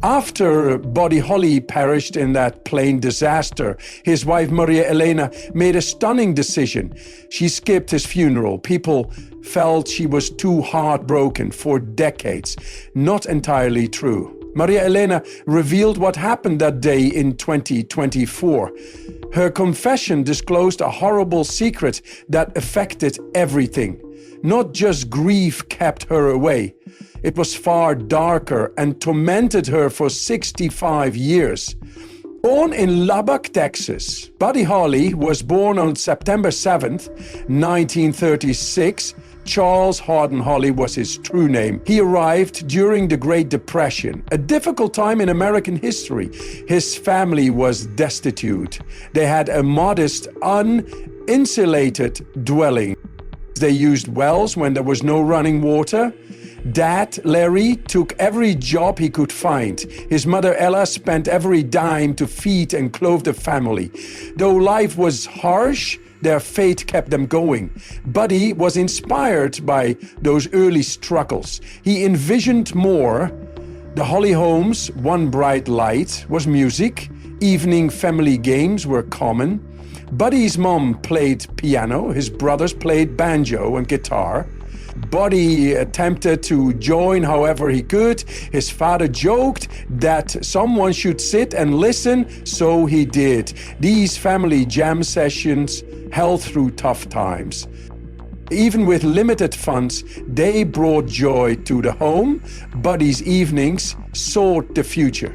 After Buddy Holly perished in that plane disaster, his wife María Elena made a stunning decision. She skipped his funeral. People felt she was too heartbroken for decades. Not entirely true. María Elena revealed what happened that day in 2024. Her confession disclosed a horrible secret that affected everything. Not just grief kept her away. It was far darker and tormented her for 65 years. Born in Lubbock, Texas, Buddy Holly was born on September 7th, 1936. Charles Hardin Holly was his true name. He arrived during the Great Depression, a difficult time in American history. His family was destitute. They had a modest, uninsulated dwelling. They used wells when there was no running water. Dad, Larry, took every job he could find. His mother, Ella, spent every dime to feed and clothe the family. Though life was harsh, their faith kept them going. Buddy was inspired by those early struggles. He envisioned more. The Holly home's one bright light was music. Evening family games were common. Buddy's mom played piano. His brothers played banjo and guitar. Buddy attempted to join however he could. His father joked that someone should sit and listen, so he did. These family jam sessions held through tough times. Even with limited funds, they brought joy to the home. Buddy's evenings sought the future.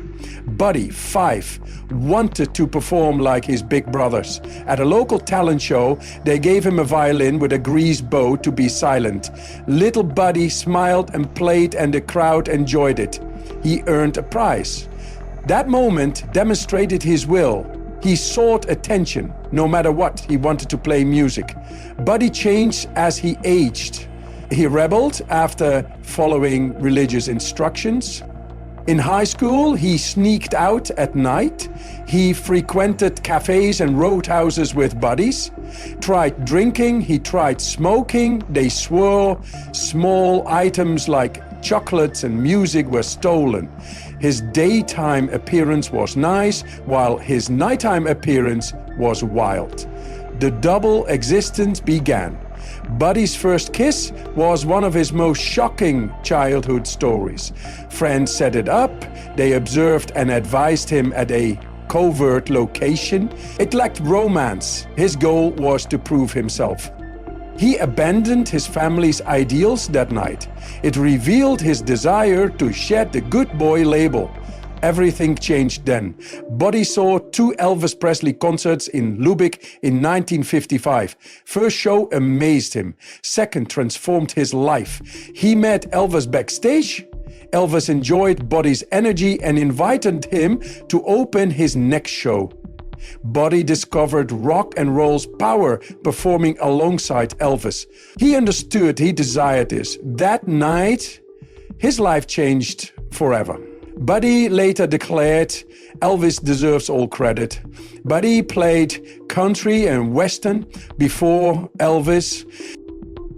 Buddy, 5, wanted to perform like his big brothers. At a local talent show, they gave him a violin with a grease bow to be silent. Little Buddy smiled and played, and the crowd enjoyed it. He earned a prize. That moment demonstrated his will. He sought attention. No matter what, he wanted to play music. Buddy changed as he aged. He rebelled after following religious instructions. In high school, he sneaked out at night. He frequented cafes and roadhouses with buddies. Tried drinking, he tried smoking. They swore. Small items like chocolates and music were stolen. His daytime appearance was nice, while his nighttime appearance was wild. The double existence began. Buddy's first kiss was one of his most shocking childhood stories. Friends set it up. They observed and advised him at a covert location. It lacked romance. His goal was to prove himself. He abandoned his family's ideals that night. It revealed his desire to shed the good boy label. Everything changed then. Buddy saw 2 Elvis Presley concerts in Lubbock in 1955. First show amazed him. Second transformed his life. He met Elvis backstage. Elvis enjoyed Buddy's energy and invited him to open his next show. Buddy discovered rock and roll's power performing alongside Elvis. He understood, he desired this. That night, his life changed forever. Buddy later declared, Elvis deserves all credit. Buddy played country and western before Elvis.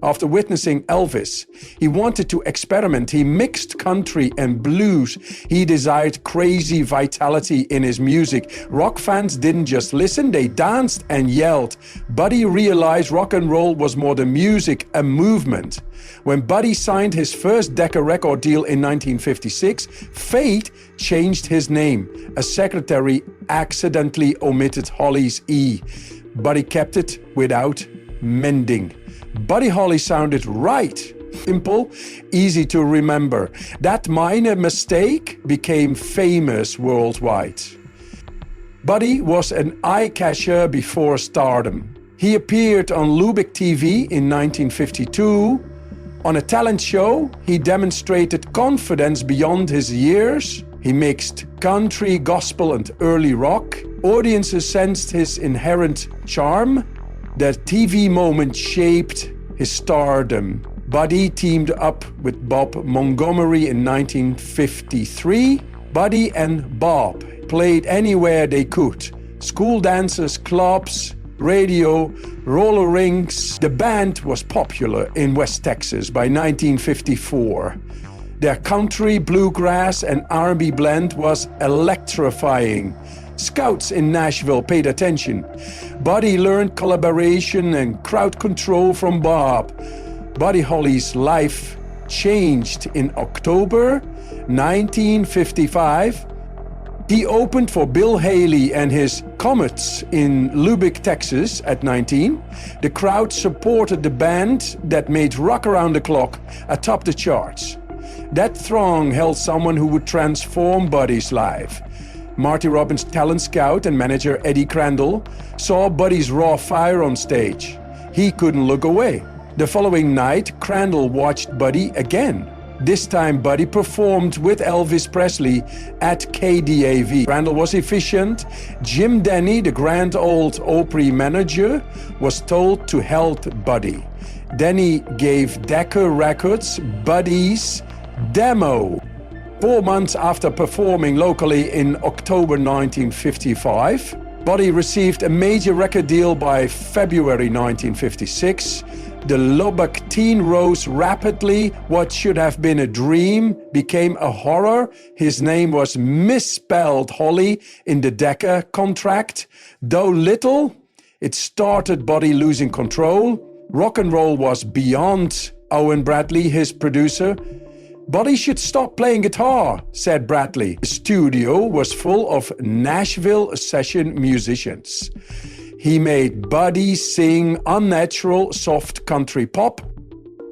After witnessing Elvis, he wanted to experiment. He mixed country and blues. He desired crazy vitality in his music. Rock fans didn't just listen, they danced and yelled. Buddy realized rock and roll was more than music, a movement. When Buddy signed his first Decca record deal in 1956, fate changed his name. A secretary accidentally omitted Holly's E. Buddy kept it without mending. Buddy Holly sounded right. Simple, easy to remember. That minor mistake became famous worldwide. Buddy was an eye catcher before stardom. He appeared on Lubbock TV in 1952. On a talent show, he demonstrated confidence beyond his years. He mixed country, gospel, and early rock. Audiences sensed his inherent charm. That TV moment shaped his stardom. Buddy teamed up with Bob Montgomery in 1953. Buddy and Bob played anywhere they could. School dances, clubs, radio, roller rinks. The band was popular in West Texas by 1954. Their country, bluegrass, and R&B blend was electrifying. Scouts in Nashville paid attention. Buddy learned collaboration and crowd control from Bob. Buddy Holly's life changed in October 1955. He opened for Bill Haley and his Comets in Lubbock, Texas at 19. The crowd supported the band that made Rock Around the Clock atop the charts. That throng held someone who would transform Buddy's life. Marty Robbins' talent scout and manager Eddie Crandall saw Buddy's raw fire on stage. He couldn't look away. The following night, Crandall watched Buddy again. This time, Buddy performed with Elvis Presley at KDAV. Crandall was efficient. Jim Denny, the Grand Ole Opry manager, was told to help Buddy. Denny gave Decca Records Buddy's demo. 4 months after performing locally in October 1955, Buddy received a major record deal by February 1956. The Lubbock teen rose rapidly. What should have been a dream became a horror. His name was misspelled Holly in the Decca contract. Though little, it started Buddy losing control. Rock and roll was beyond Owen Bradley, his producer. Buddy should stop playing guitar, said Bradley. The studio was full of Nashville session musicians. He made Buddy sing unnatural soft country pop.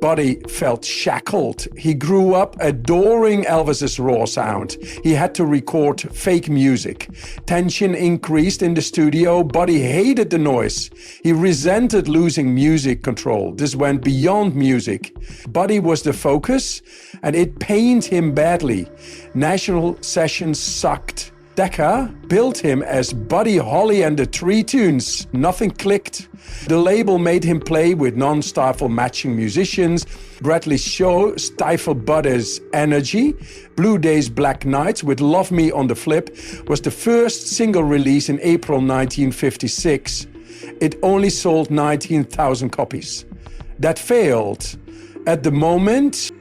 Buddy felt shackled. He grew up adoring Elvis's raw sound. He had to record fake music. Tension increased in the studio. Buddy hated the noise. He resented losing music control. This went beyond music. Buddy was the focus, and it pained him badly. National sessions sucked. Decca billed him as Buddy Holly and the Three Tunes. Nothing clicked. The label made him play with non-stifle matching musicians. Bradley's show stifled Buddy's energy. Blue Days Black Nights with Love Me on the Flip was the first single release in April 1956. It only sold 19,000 copies. That failed. At the moment,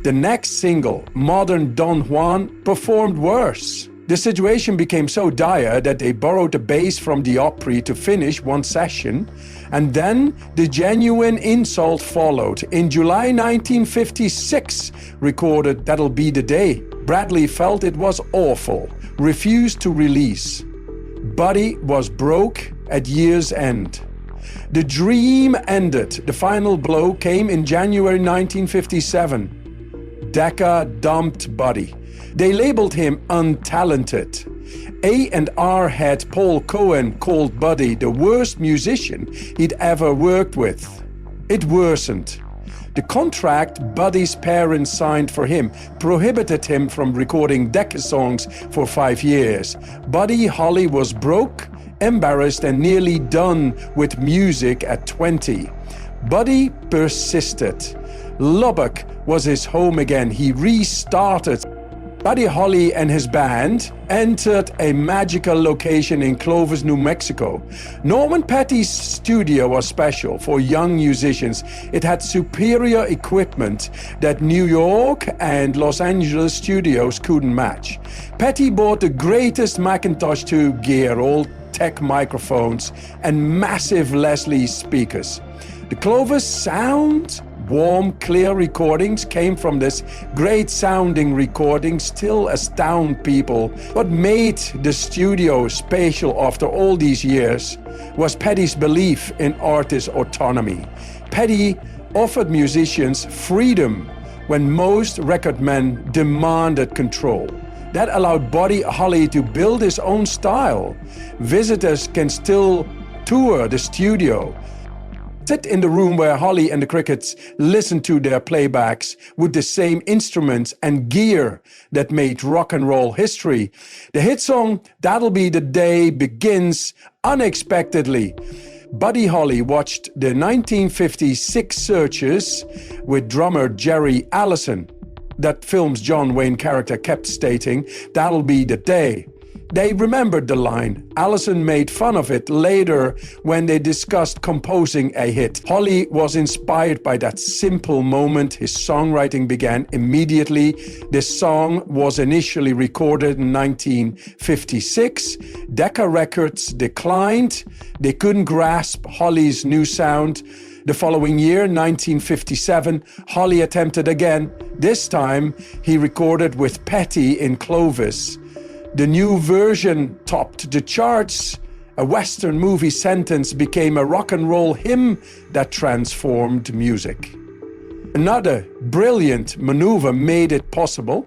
the next single, Modern Don Juan, performed worse. The situation became so dire that they borrowed the bass from the Opry to finish one session, and then the genuine insult followed. In July 1956, recorded That'll Be the Day. Bradley felt it was awful, refused to release. Buddy was broke at year's end. The dream ended. The final blow came in January 1957. Decca dumped Buddy. They labeled him untalented. A&R head Paul Cohen called Buddy the worst musician he'd ever worked with. It worsened. The contract Buddy's parents signed for him prohibited him from recording Decca songs for 5 years. Buddy Holly was broke, embarrassed, and nearly done with music at 20. Buddy persisted. Lubbock was his home again. He restarted. Buddy Holly and his band entered a magical location in Clovis, New Mexico. Norman Petty's studio was special for young musicians. It had superior equipment that New York and Los Angeles studios couldn't match. Petty bought the greatest Macintosh 2 gear, all tech microphones, and massive Leslie speakers. The Clovis sound, warm, clear recordings came from this great sounding recording, still astound people. What made the studio special after all these years was Petty's belief in artist autonomy. Petty offered musicians freedom when most record men demanded control. That allowed Buddy Holly to build his own style. Visitors can still tour the studio, sit in the room where Holly and the Crickets listened to their playbacks with the same instruments and gear that made rock and roll history. The hit song That'll Be the Day begins unexpectedly. Buddy Holly watched the 1956 Searchers with drummer Jerry Allison. That film's John Wayne character kept stating, "That'll be the day." They remembered the line. Allison made fun of it later when they discussed composing a hit. Holly was inspired by that simple moment. His songwriting began immediately. This song was initially recorded in 1956. Decca Records declined. They couldn't grasp Holly's new sound. The following year, 1957, Holly attempted again. This time, he recorded with Petty in Clovis. The new version topped the charts. A Western movie sentence became a rock and roll hymn that transformed music. Another brilliant maneuver made it possible.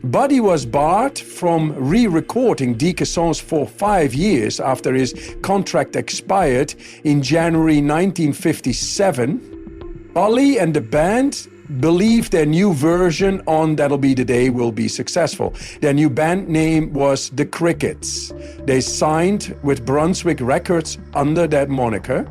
Buddy was barred from re-recording Deke songs for 5 years after his contract expired in January 1957. Holly and the band believed their new version on That'll Be the Day will be successful. Their new band name was The Crickets. They signed with Brunswick Records under that moniker.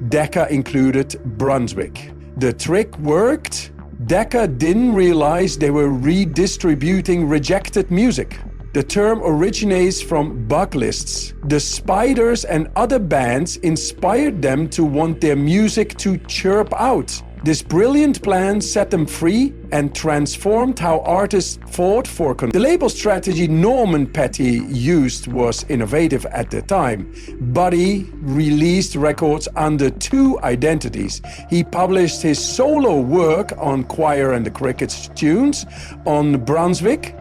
Decca included Brunswick. The trick worked. Decca didn't realize they were redistributing rejected music. The term originates from bug lists. The Spiders and other bands inspired them to want their music to chirp out. This brilliant plan set them free and transformed how artists fought for control. The label strategy Norman Petty used was innovative at the time. Buddy released records under 2 identities. He published his solo work on Choir and the Crickets tunes on Brunswick.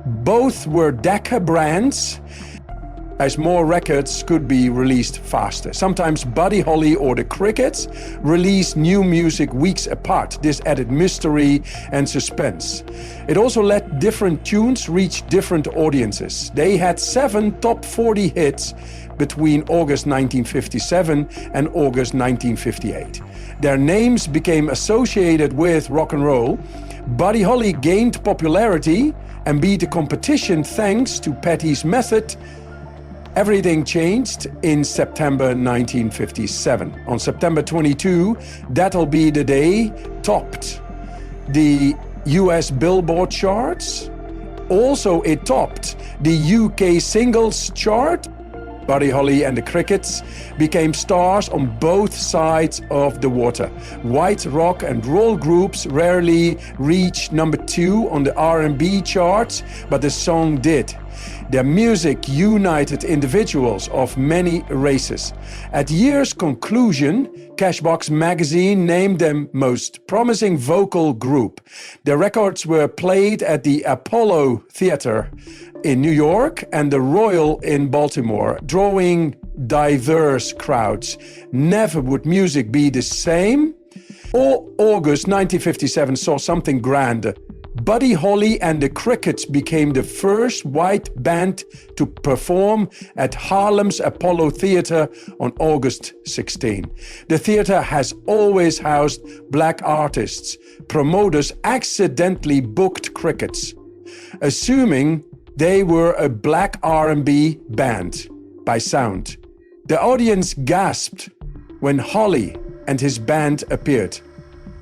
Both were Decca brands, as more records could be released faster. Sometimes Buddy Holly or the Crickets released new music weeks apart. This added mystery and suspense. It also let different tunes reach different audiences. They had 7 top 40 hits between August 1957 and August 1958. Their names became associated with rock and roll. Buddy Holly gained popularity and beat the competition thanks to Petty's method. Everything changed in September 1957. On September 22, That'll Be the Day topped the US Billboard charts. Also, it topped the UK singles chart. Buddy Holly and the Crickets became stars on both sides of the water. White rock and roll groups rarely reach number 2 on the R&B charts, but the song did. Their music united individuals of many races. At year's conclusion, Cashbox magazine named them most promising vocal group. Their records were played at the Apollo Theater in New York and the Royal in Baltimore, drawing diverse crowds. Never would music be the same. August 1957 saw something grander. Buddy Holly and the Crickets became the first white band to perform at Harlem's Apollo Theater on August 16. The theater has always housed black artists. Promoters accidentally booked Crickets, assuming they were a black R&B band by sound. The audience gasped when Holly and his band appeared.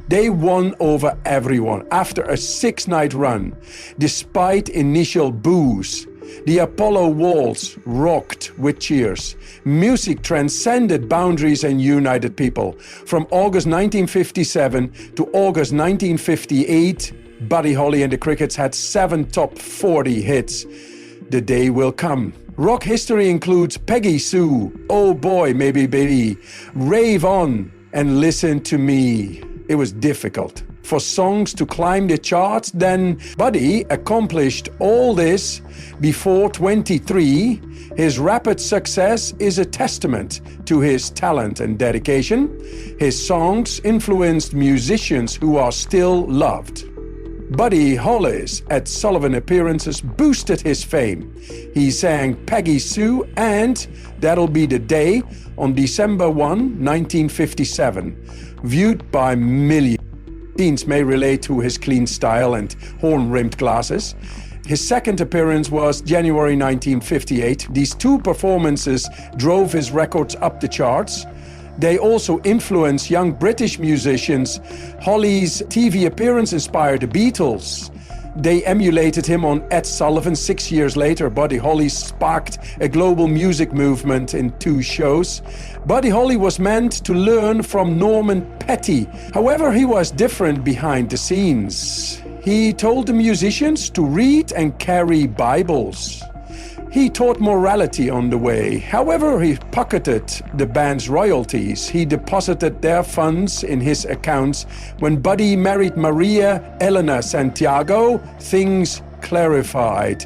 They won over everyone after a 6-night run. Despite initial boos, the Apollo walls rocked with cheers. Music transcended boundaries and united people. From August 1957 to August 1958, Buddy Holly and the Crickets had 7 top 40 hits. The day will come. Rock history includes Peggy Sue, Oh Boy, Maybe Baby, Rave On, and Listen to Me. It was difficult for songs to climb the charts. Then Buddy accomplished all this before 23. His rapid success is a testament to his talent and dedication. His songs influenced musicians who are still loved. Buddy Holly's Ed Sullivan appearances boosted his fame. He sang Peggy Sue and That'll Be the Day on December 1, 1957. Viewed by millions. Teens may relate to his clean style and horn-rimmed glasses. His second appearance was January 1958. These 2 performances drove his records up the charts. They also influenced young British musicians. Holly's TV appearance inspired the Beatles. They emulated him on Ed Sullivan. 6 years later, Buddy Holly sparked a global music movement in 2 shows. Buddy Holly was meant to learn from Norman Petty. However, he was different behind the scenes. He told the musicians to read and carry Bibles. He taught morality on the way. However, he pocketed the band's royalties. He deposited their funds in his accounts. When Buddy married María Elena Santiago, things clarified.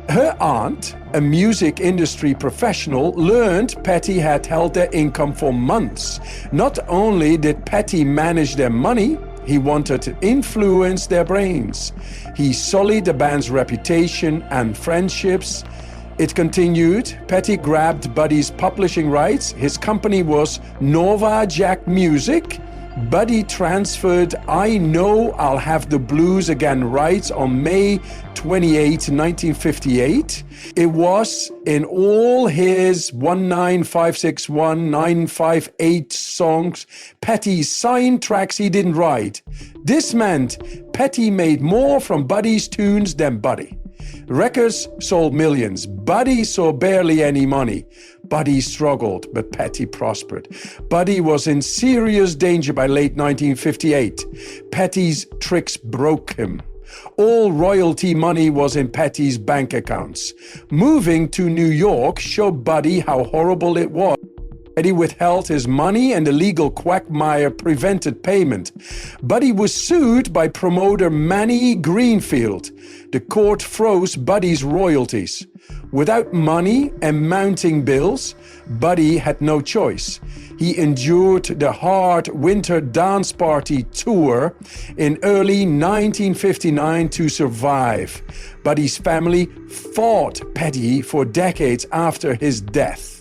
Her aunt, a music industry professional, learned Petty had held their income for months. Not only did Petty manage their money, he wanted to influence their brains. He sullied the band's reputation and friendships. It continued. Petty grabbed Buddy's publishing rights. His company was Nova Jack Music. Buddy transferred I Know I'll Have the Blues Again rights on May 28, 1958. It was in all his 19561, 958 songs, Petty signed tracks he didn't write. This meant Petty made more from Buddy's tunes than Buddy. Records sold millions. Buddy saw barely any money. Buddy struggled, but Petty prospered. Buddy was in serious danger by late 1958. Petty's tricks broke him. All royalty money was in Petty's bank accounts. Moving to New York showed Buddy how horrible it was. Buddy withheld his money and the legal quagmire prevented payment. Buddy was sued by promoter Manny Greenfield. The court froze Buddy's royalties. Without money and mounting bills, Buddy had no choice. He endured the hard winter dance party tour in early 1959 to survive. Buddy's family fought Petty for decades after his death.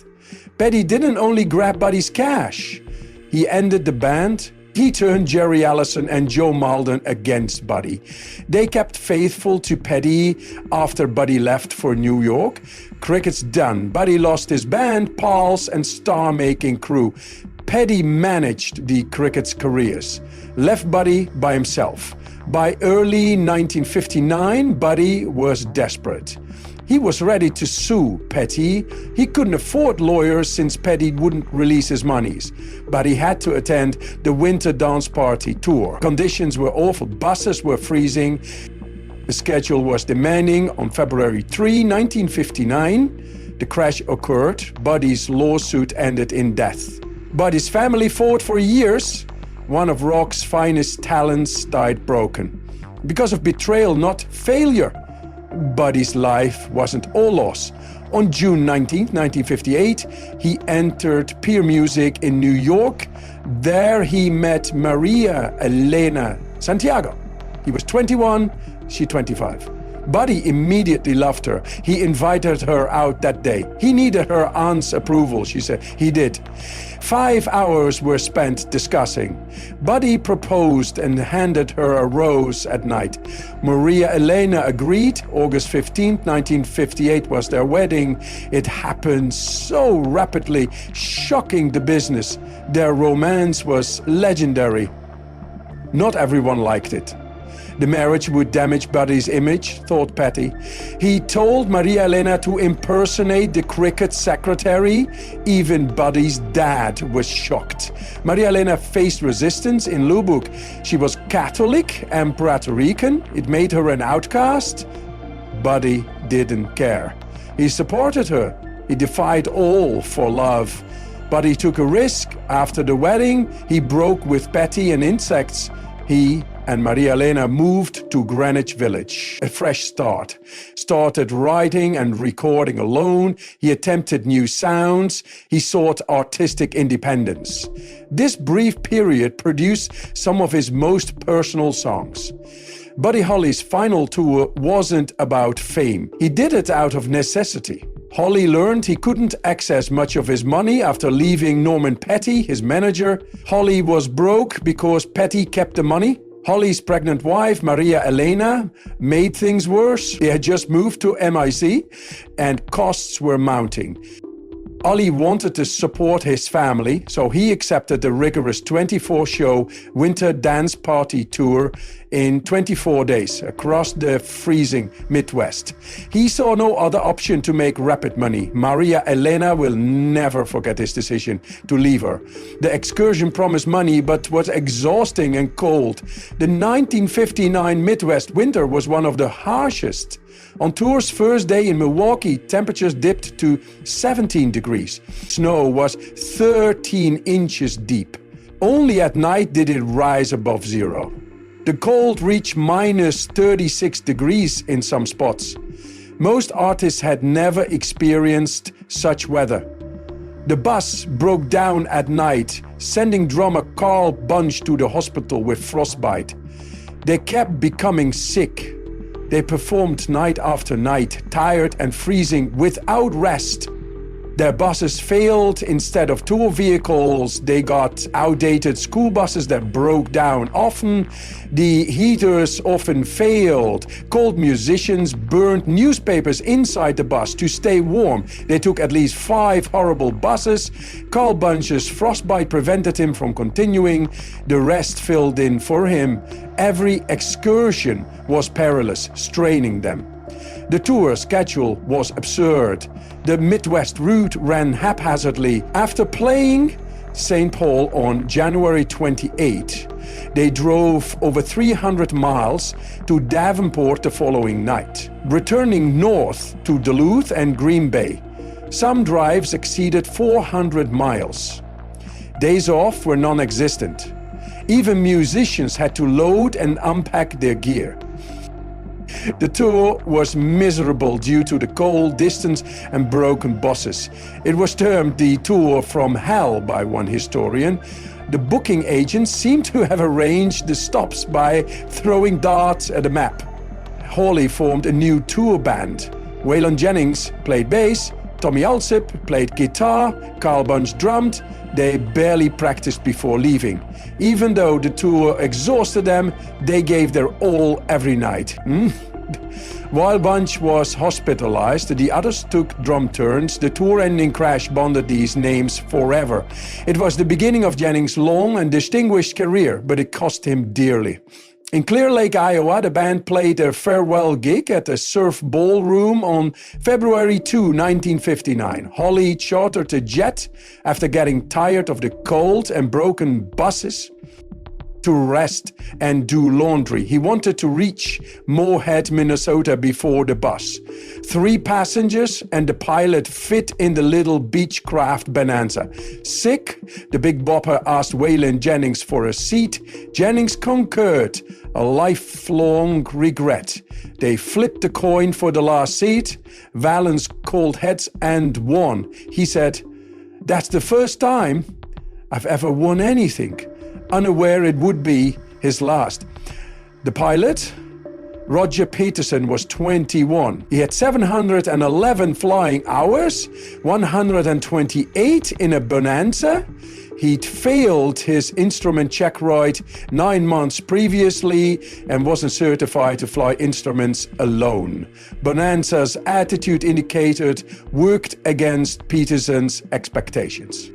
Petty didn't only grab Buddy's cash. He ended the band. He turned Jerry Allison and Joe Malden against Buddy. They kept faithful to Petty after Buddy left for New York. Cricket's done. Buddy lost his band, pals, and star-making crew. Petty managed the Cricket's careers, left Buddy by himself. By early 1959, Buddy was desperate. He was ready to sue Petty. He couldn't afford lawyers since Petty wouldn't release his monies. But he had to attend the winter dance party tour. Conditions were awful. Buses were freezing. The schedule was demanding. On February 3, 1959, the crash occurred. Buddy's lawsuit ended in death. Buddy's family fought for years. One of rock's finest talents died broken. Because of betrayal, not failure. Buddy's life wasn't all loss. On June 19, 1958, he entered Peer Music in New York. There he met María Elena Santiago. He was 21, she 25. Buddy immediately loved her. He invited her out that day. He needed her aunt's approval, she said. He did. 5 hours were spent discussing. Buddy proposed and handed her a rose at night. María Elena agreed. August 15, 1958 was their wedding. It happened so rapidly, shocking the business. Their romance was legendary. Not everyone liked it. The marriage would damage Buddy's image, thought Petty. He told María Elena to impersonate the Cricket secretary. Even Buddy's dad was shocked. María Elena faced resistance in Lubbock. She was Catholic and Puerto Rican. It made her an outcast. Buddy didn't care. He supported her. He defied all for love. Buddy took a risk. After the wedding, he broke with Petty and insects. He and María Elena moved to Greenwich Village. A fresh start. Started writing and recording alone. He attempted new sounds. He sought artistic independence. This brief period produced some of his most personal songs. Buddy Holly's final tour wasn't about fame. He did it out of necessity. Holly learned he couldn't access much of his money after leaving Norman Petty, his manager. Holly was broke because Petty kept the money. Holly's pregnant wife, María Elena, made things worse. He had just moved to MIC and costs were mounting. Holly wanted to support his family, so he accepted the rigorous 24-show winter dance party tour in 24 days across the freezing Midwest. He saw no other option to make rapid money. María Elena will never forget his decision to leave her. The excursion promised money, but was exhausting and cold. The 1959 Midwest winter was one of the harshest. On tour's first day in Milwaukee, temperatures dipped to 17 degrees. Snow was 13 inches deep. Only at night did it rise above zero. The cold reached minus 36 degrees in some spots. Most artists had never experienced such weather. The bus broke down at night, sending drummer Carl Bunch to the hospital with frostbite. They kept becoming sick. They performed night after night, tired and freezing without rest. Their buses failed. Instead of tour vehicles, they got outdated school buses that broke down. Often, the heaters often failed. Cold musicians burned newspapers inside the bus to stay warm. They took at least 5 horrible buses. Carl Bunch's frostbite prevented him from continuing. The rest filled in for him. Every excursion was perilous, straining them. The tour schedule was absurd. The Midwest route ran haphazardly. After playing St. Paul on January 28, they drove over 300 miles to Davenport the following night, returning north to Duluth and Green Bay. Some drives exceeded 400 miles. Days off were non-existent. Even musicians had to load and unpack their gear. The tour was miserable due to the cold, distance and broken buses. It was termed the tour from hell by one historian. The booking agents seemed to have arranged the stops by throwing darts at a map. Hawley formed a new tour band. Waylon Jennings played bass, Tommy Alsip played guitar, Carl Bunch drummed. They barely practiced before leaving. Even though the tour exhausted them, they gave their all every night. While Bunch was hospitalized, the others took drum turns. The tour-ending crash bonded these names forever. It was the beginning of Jennings' long and distinguished career, but it cost him dearly. In Clear Lake, Iowa, the band played a farewell gig at the Surf Ballroom on February 2, 1959. Hawley chartered a jet after getting tired of the cold and broken buses to rest and do laundry. He wanted to reach Moorhead, Minnesota before the bus. 3 passengers and the pilot fit in the little Beechcraft Bonanza. Sick, the Big Bopper asked Waylon Jennings for a seat. Jennings concurred, a lifelong regret. They flipped the coin for the last seat. Valens called heads and won. He said, "That's the first time I've ever won anything," unaware it would be his last. The pilot, Roger Peterson, was 21. He had 711 flying hours, 128 in a Bonanza. He'd failed his instrument check ride 9 months previously and wasn't certified to fly instruments alone. Bonanza's attitude indicated worked against Peterson's expectations.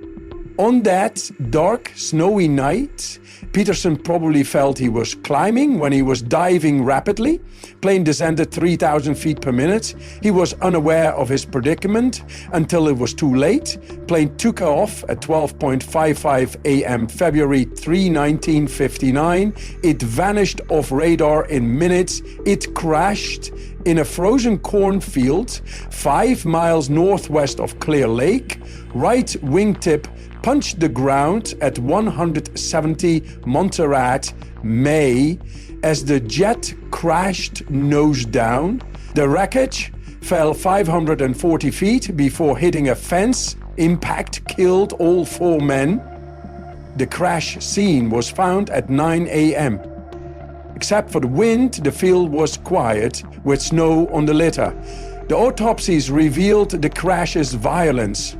On that dark, snowy night, Peterson probably felt he was climbing when he was diving rapidly. Plane descended 3,000 feet per minute. He was unaware of his predicament until it was too late. Plane took off at 12:55 a.m. February 3, 1959. It vanished off radar in minutes. It crashed in a frozen cornfield 5 miles northwest of Clear Lake. Right wingtip punched the ground at 170 Montserrat, May. As the jet crashed nose down, the wreckage fell 540 feet before hitting a fence. Impact killed all 4 men. The crash scene was found at 9 a.m. Except for the wind, the field was quiet, with snow on the litter. The autopsies revealed the crash's violence.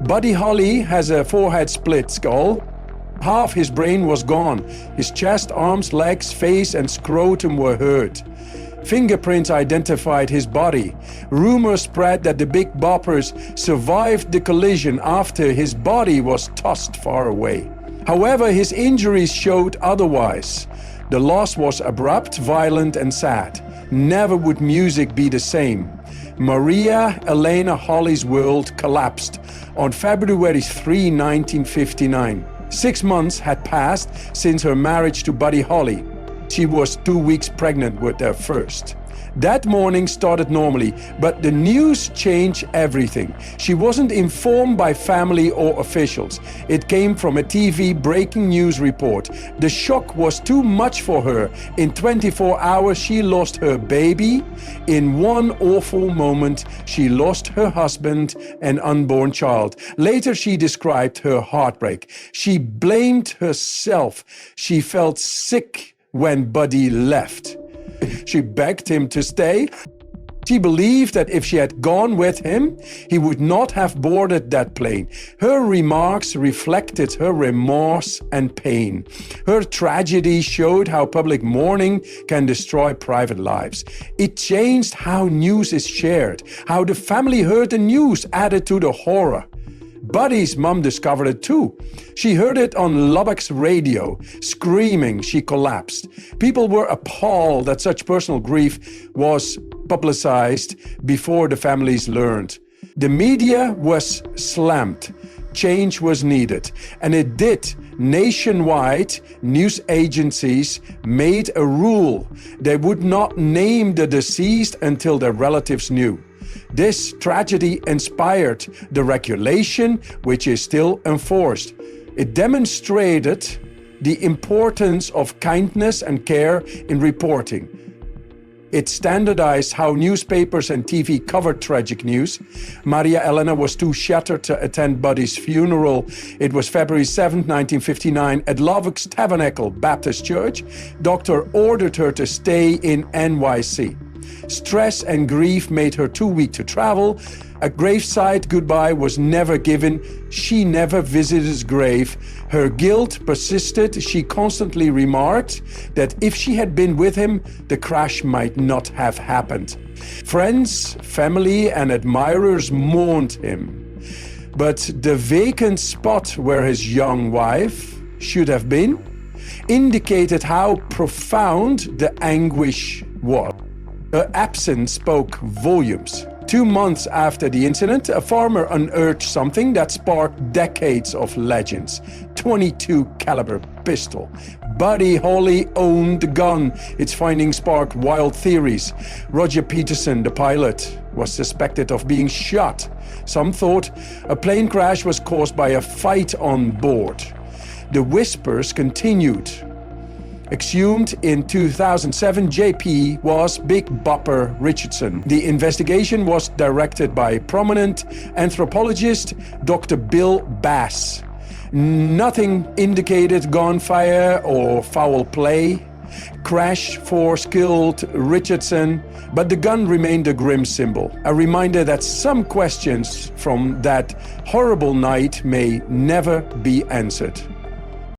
Buddy Holly has a forehead split skull. Half his brain was gone. His chest, arms, legs, face and scrotum were hurt. Fingerprints identified his body. Rumors spread that the Big Boppers survived the collision after his body was tossed far away. However, his injuries showed otherwise. The loss was abrupt, violent, and sad. Never would music be the same. María Elena Holly's world collapsed on February 3, 1959. 6 months had passed since her marriage to Buddy Holly. She was 2 weeks pregnant with their first. That morning started normally, but the news changed everything. She wasn't informed by family or officials. It came from a TV breaking news report. The shock was too much for her. In 24 hours, she lost her baby. In one awful moment, she lost her husband and unborn child. Later, she described her heartbreak. She blamed herself. She felt sick when Buddy left. She begged him to stay. She believed that if she had gone with him, he would not have boarded that plane. Her remarks reflected her remorse and pain. Her tragedy showed how public mourning can destroy private lives. It changed how news is shared. How the family heard the news added to the horror. Buddy's mom discovered it too. She heard it on Lubbock's radio. Screaming, she collapsed. People were appalled that such personal grief was publicized before the families learned. The media was slammed. Change was needed, and it did. Nationwide, news agencies made a rule. They would not name the deceased until their relatives knew. This tragedy inspired the regulation, which is still enforced. It demonstrated the importance of kindness and care in reporting. It standardized how newspapers and TV covered tragic news. María Elena was too shattered to attend Buddy's funeral. It was February 7, 1959, at Lubbock's Tabernacle Baptist Church. Doctor ordered her to stay in NYC. Stress and grief made her too weak to travel. A graveside goodbye was never given. She never visited his grave. Her guilt persisted. She constantly remarked that if she had been with him, the crash might not have happened. Friends, family, and admirers mourned him. But the vacant spot where his young wife should have been indicated how profound the anguish was. Her absence spoke volumes. 2 months after the incident, a farmer unearthed something that sparked decades of legends. .22 caliber pistol. Buddy Holly owned the gun. Its finding sparked wild theories. Roger Peterson, the pilot, was suspected of being shot. Some thought a plane crash was caused by a fight on board. The whispers continued. Exhumed in 2007, JP was Big Bopper Richardson. The investigation was directed by prominent anthropologist Dr. Bill Bass. Nothing indicated gunfire or foul play. Crash force killed Richardson, but the gun remained a grim symbol, a reminder that some questions from that horrible night may never be answered.